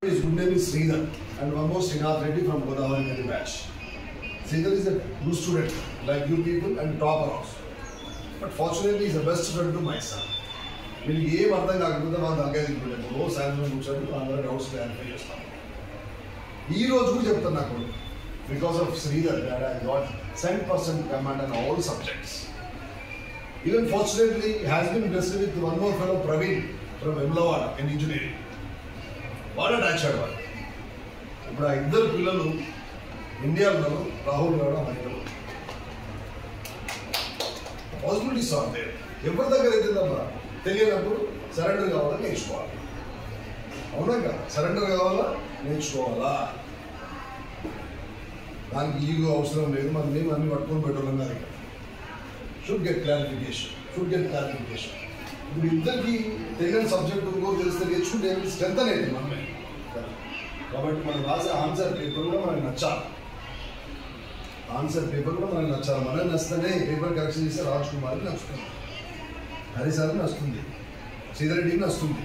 His good name is Sridhar and one more Srinath Reddy from Godavari batch. Sridhar is a good student like you people and topper also. But fortunately he is the best friend to my son. వీళ్ళకి ఏం అర్థం కాకపోతే వాళ్ళు తగ్గ తింటున్నాను రోజు సాయంత్రం కూర్చొని అందరూ డౌట్స్ క్లారిఫై చేస్తాను. ఈ రోజు కూడా చెప్తాను నాకు because of Sridhar that I got 100% command on all subjects. Even fortunately he has been blessed with one more fellow Praveen from Emlawada in engineering. బాగా డాచాడు వాళ్ళు. ఇప్పుడు ఆ ఇద్దరు పిల్లలు ఇండియాలో రాహుల్ గౌడ మహిళలు పాసిబిలిటీస్ ఆర్ దేర్. ఎవరి దగ్గర అవుతుందమ్మా తెలియనప్పుడు సరెండర్ కావాలా నేర్చుకోవాలి. అవునా కదా, సరెండర్ కావాలా నేర్చుకోవాలా. దానికి ఈగో అవసరం లేదు. మనం మేము అన్ని పట్టుకొని పెట్టడం కాదు. Should get clarification. ఇప్పుడు ఇద్దరికి తెలియని సబ్జెక్ట్ ఇంకో తెలిస్తే నేర్చుకుంటే స్ట్రెంత్ అనేది మనమే. కాబట్టి మనం రాసే ఆన్సర్ పేపర్ కూడా మనకు నచ్చాలి. మనకు నచ్చితేనే పేపర్ కరెక్షన్ చేస్తే రాజ్ కుమార్కి నచ్చుతుంది, హరి సార్కి నచ్చుతుంది, శ్రీధర్ రెడ్డికి నచ్చుతుంది.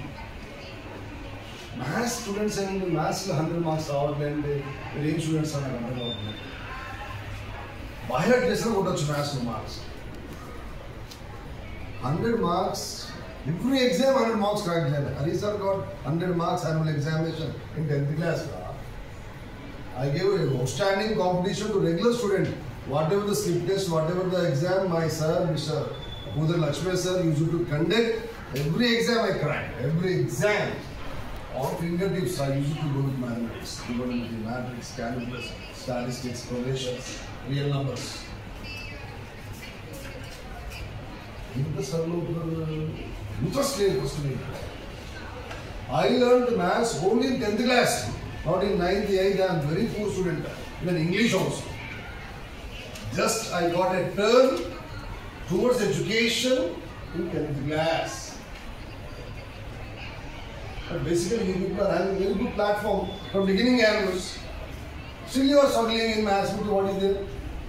మ్యాథ్స్ స్టూడెంట్స్ ఏముంది, మ్యాథ్స్లో 100 మార్క్స్ రావట్లేదంటే మీరు ఏం స్టూడెంట్స్ నాకు అర్థం అవుతుంది. బైహార్ట్ చేసినా కొట్టచ్చు మ్యాథ్స్లో marks 100 marks. Every exam 100 marks cracked. Hari sir got 100 marks annual examination in 10th class. I gave an outstanding competition to regular student. Whatever the slip test, whatever the exam, my sir, Mr. Pudar Lakshmi sir used to conduct. Every exam I cracked. Every exam. On fingertips I used to go with mathematics. Trigonometry, matrix, calculus, statistics, correlations, real numbers. Interest rate was to me. I learned maths only in 10th class, not in 9th, 8th. I am very poor student. Even English also. Just I got a turn towards education in 10th class. But basically, you people are having a very good platform from beginning onwards. Still you are struggling in maths. What is there?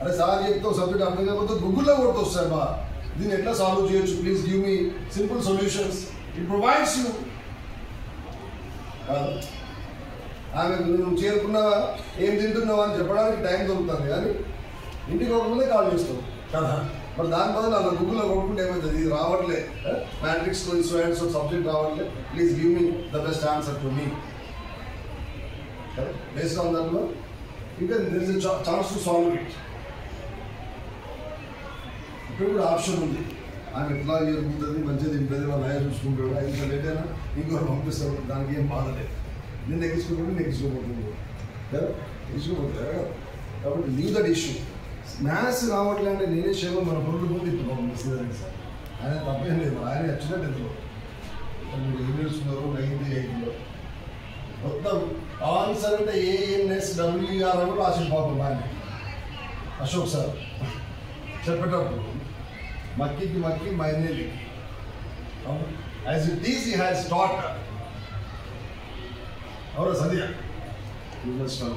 अरे सार ये तो subject आपने कहा तो Google ला वो तो sir बात. దీన్ని ఎట్లా సాల్వ్ చేయొచ్చు, please give me simple solutions. It provides you. ఆమె నువ్వు చేరుకున్నావా, ఏం తింటున్నావా అని చెప్పడానికి టైం దొరుకుతుంది, కానీ ఇంటికి ఒకముందే కాల్ చేస్తావు కదా. మరి దాని బదులు అలా గూగుల్లో కొట్టుకుంటే ఏమవుతుంది, ఇది రావట్లే, మ్యాట్రిక్స్లో సో సబ్జెక్ట్ రావట్లే, please give me the best answer to me. Based on దాంట్లో ఇంకా there is a chance to solve it. ఇప్పుడు కూడా ఆప్షన్ ఉంది. ఆమె ఎట్లా ఎరుగుతుంది, మంచిగా తింటుంది, వాళ్ళ ఆయన చూసుకుంటాడు, ఇంకా లేట్ అయినా ఇంకొకరు పంపిస్తాడు, దానికి ఏం బాధ లేదు. నేను నెగ్గించుకోపోతుంది కదా, కాబట్టి లీవ్ దట్ ఇష్యూ. మ్యాథ్స్ రావట్లే అంటే నేనే సేవ మన పొరుగు పోతే ఇప్పుడు సార్ ఆయన తప్పేం లేదు. ఆయన వచ్చిన 10th మీరు ఏం నేర్చుకున్నారు 9th, 8th మొత్తం ఆన్సర్ అంటే ANSWER అని రాసిన పాపం ఆయన అశోక్ సార్ చెప్పేటప్పుడు మక్కికి మక్కి మైనేలి. As it is, he has taught. Or Sadhya, you must know.